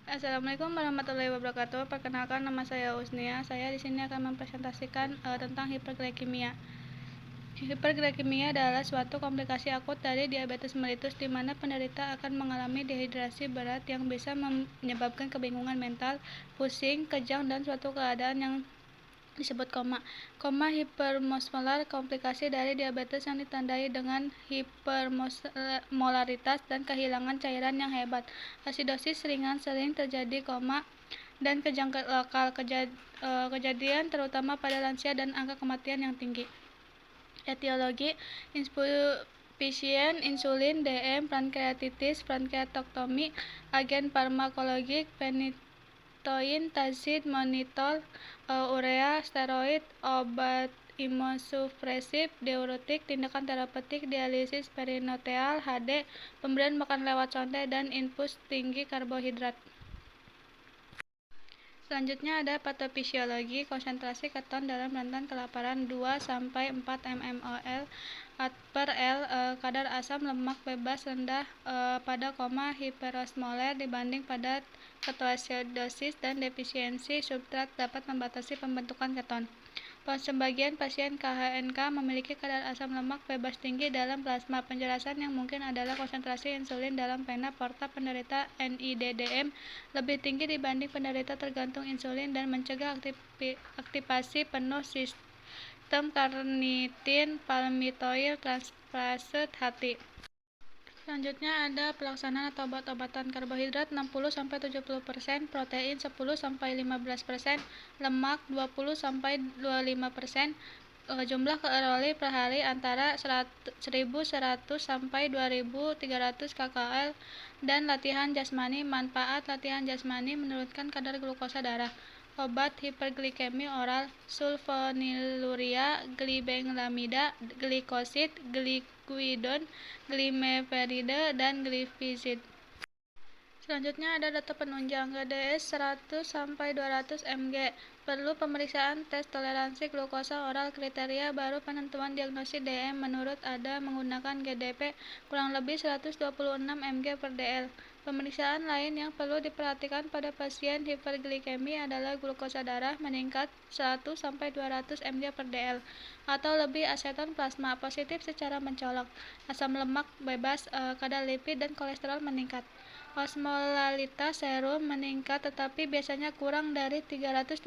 Assalamualaikum warahmatullahi wabarakatuh. Perkenalkan, nama saya Usnia. Saya di sini akan mempresentasikan tentang hiperglikemia. Hiperglikemia adalah suatu komplikasi akut dari diabetes mellitus di mana penderita akan mengalami dehidrasi berat yang bisa menyebabkan kebingungan mental, pusing, kejang, dan suatu keadaan yang disebut koma. Koma hiperosmolar, komplikasi dari diabetes yang ditandai dengan hipermolaritas dan kehilangan cairan yang hebat. Asidosis ringan sering terjadi koma dan kejang lokal kejadian terutama pada lansia dan angka kematian yang tinggi. Etiologi: insufisien insulin, DM, pankreatitis, pankreatoktomi, agen farmakologik, phenytoin, tazid, monitor, urea, steroid, obat imunosupresif, diuretik, tindakan terapeutik, dialisis peritoneal, HD, pemberian makan lewat sonde, dan infus tinggi karbohidrat. Selanjutnya ada patofisiologi. Konsentrasi keton dalam rentan kelaparan 2-4 mmol per L. Kadar asam lemak bebas rendah pada koma hiperosmoler dibanding pada ketoasidosis, dan defisiensi substrat dapat membatasi pembentukan keton. Sebagian pasien KHNK memiliki kadar asam lemak bebas tinggi dalam plasma. Penjelasan yang mungkin adalah konsentrasi insulin dalam vena porta penderita NIDDM lebih tinggi dibanding penderita tergantung insulin dan mencegah aktivasi penuh sistem karnitin palmitoil transferase hati. Selanjutnya ada pelaksanaan atau obat-obatan. Karbohidrat 60-70%, protein 10-15%, lemak 20-25%. Jumlah kalori per hari antara 1.100 sampai 2.300 kcal, dan latihan jasmani. Manfaat latihan jasmani: menurunkan kadar glukosa darah. Obat hiperglikemi oral: sulfonylurea, glibenclamida, glikosid, glikuidon, glimeferide, dan glifizid. Selanjutnya ada data penunjang. GDS 100-200 mg. Perlu pemeriksaan tes toleransi glukosa oral. Kriteria baru penentuan diagnosis DM menurut ADA menggunakan GDP kurang lebih 126 mg per dl. Pemeriksaan lain yang perlu diperhatikan pada pasien hiperglikemi adalah glukosa darah meningkat 100-200 mg per dl atau lebih, aseton plasma positif secara mencolok, asam lemak bebas, kadar lipid dan kolesterol meningkat. Osmolalitas serum meningkat tetapi biasanya kurang dari 330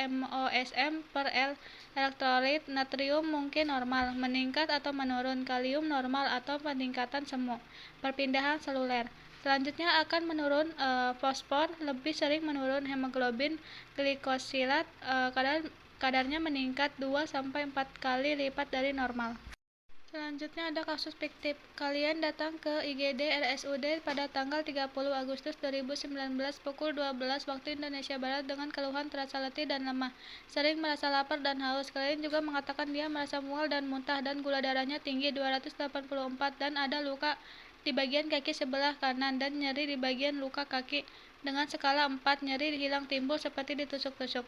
mOSM per L. Elektrolit natrium mungkin normal, meningkat atau menurun, kalium normal atau peningkatan semu. Perpindahan seluler. Selanjutnya akan menurun fosfor, lebih sering menurun hemoglobin glikosilat, kadarnya meningkat 2-4 kali lipat dari normal. Selanjutnya ada kasus fiktif. Kalian datang ke IGD RSUD pada tanggal 30 Agustus 2019 pukul 12 waktu Indonesia Barat dengan keluhan terasa letih dan lemah, sering merasa lapar dan haus. Kalian juga mengatakan dia merasa mual dan muntah dan gula darahnya tinggi 284 dan ada luka di bagian kaki sebelah kanan dan nyeri di bagian luka kaki. Dengan skala 4, nyeri hilang timbul seperti ditusuk-tusuk.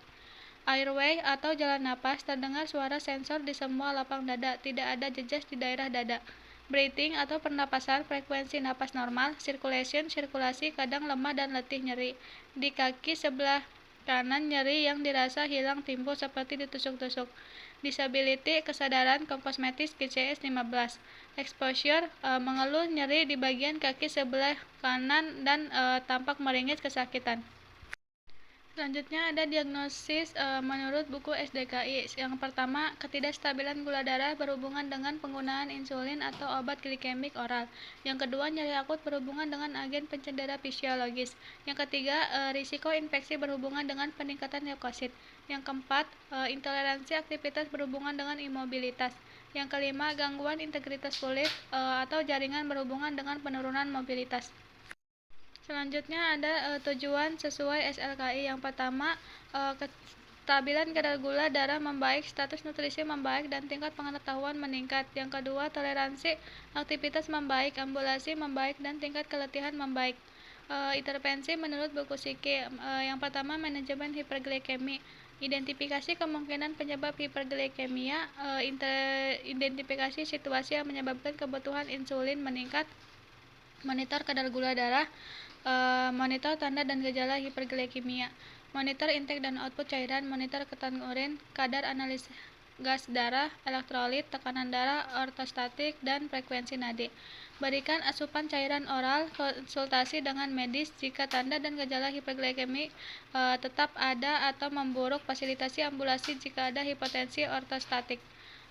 Airway atau jalan napas, terdengar suara sensor di semua lapang dada, tidak ada jejas di daerah dada. Breathing atau pernapasan, frekuensi napas normal. Circulation, sirkulasi, kadang lemah dan letih, nyeri di kaki sebelah kanan, nyeri yang dirasa hilang timbul seperti ditusuk-tusuk. Disability, kesadaran, kosmetis, GCS 15. Exposure, mengeluh nyeri di bagian kaki sebelah kanan dan tampak meringis kesakitan. Selanjutnya ada diagnosis menurut buku SDKI. Yang pertama, ketidakstabilan gula darah berhubungan dengan penggunaan insulin atau obat glikemik oral. Yang kedua, nyeri akut berhubungan dengan agen pencedera fisiologis. Yang ketiga, risiko infeksi berhubungan dengan peningkatan leukosit. Yang keempat, intoleransi aktivitas berhubungan dengan imobilitas. Yang kelima, gangguan integritas kulit atau jaringan berhubungan dengan penurunan mobilitas. Selanjutnya ada tujuan sesuai SLKI. Yang pertama, kestabilan kadar gula darah membaik, status nutrisi membaik, dan tingkat pengetahuan meningkat. Yang kedua, toleransi aktivitas membaik, ambulasi membaik, dan tingkat keletihan membaik. Intervensi menurut buku Psiki. Yang pertama, manajemen hiperglikemi. Identifikasi kemungkinan penyebab hiperglikemia, identifikasi situasi yang menyebabkan kebutuhan insulin meningkat, monitor kadar gula darah, Monitor tanda dan gejala hiperglikemia, monitor intake dan output cairan, monitor ketan urin, kadar analisis gas darah, elektrolit, tekanan darah, ortostatik, dan frekuensi nadi. Berikan asupan cairan oral, konsultasi dengan medis jika tanda dan gejala hiperglikemi tetap ada atau memburuk, fasilitasi ambulasi jika ada hipotensi ortostatik.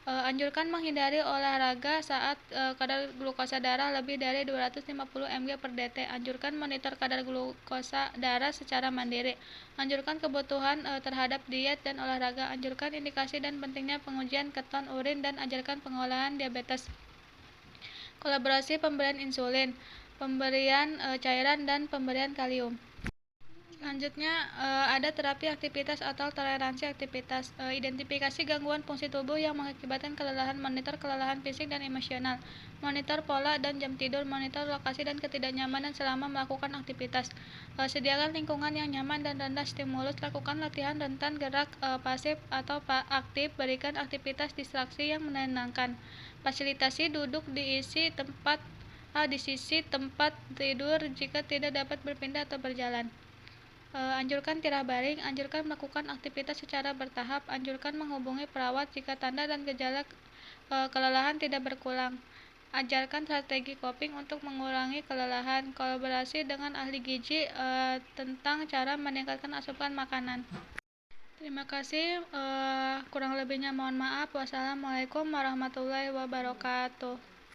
Anjurkan menghindari olahraga saat kadar glukosa darah lebih dari 250 mg per dt. Anjurkan monitor kadar glukosa darah secara mandiri. Anjurkan kebutuhan terhadap diet dan olahraga. Anjurkan indikasi dan pentingnya pengujian keton urin dan ajarkan pengolahan diabetes. Kolaborasi pemberian insulin, pemberian cairan, dan pemberian kalium. Selanjutnya ada terapi aktivitas atau toleransi aktivitas. Identifikasi gangguan fungsi tubuh yang mengakibatkan kelelahan, monitor kelelahan fisik dan emosional, monitor pola dan jam tidur, monitor lokasi dan ketidaknyamanan selama melakukan aktivitas. Sediakan lingkungan yang nyaman dan rendah stimulus, lakukan latihan rentan gerak pasif atau aktif, berikan aktivitas distraksi yang menenangkan. Fasilitasi duduk di sisi tempat tidur jika tidak dapat berpindah atau berjalan. Anjurkan tirah baring, anjurkan melakukan aktivitas secara bertahap, anjurkan menghubungi perawat jika tanda dan gejala kelelahan tidak berkurang. Ajarkan strategi coping untuk mengurangi kelelahan. Kolaborasi dengan ahli gizi tentang cara meningkatkan asupan makanan. Terima kasih, kurang lebihnya mohon maaf. Wassalamualaikum warahmatullahi wabarakatuh.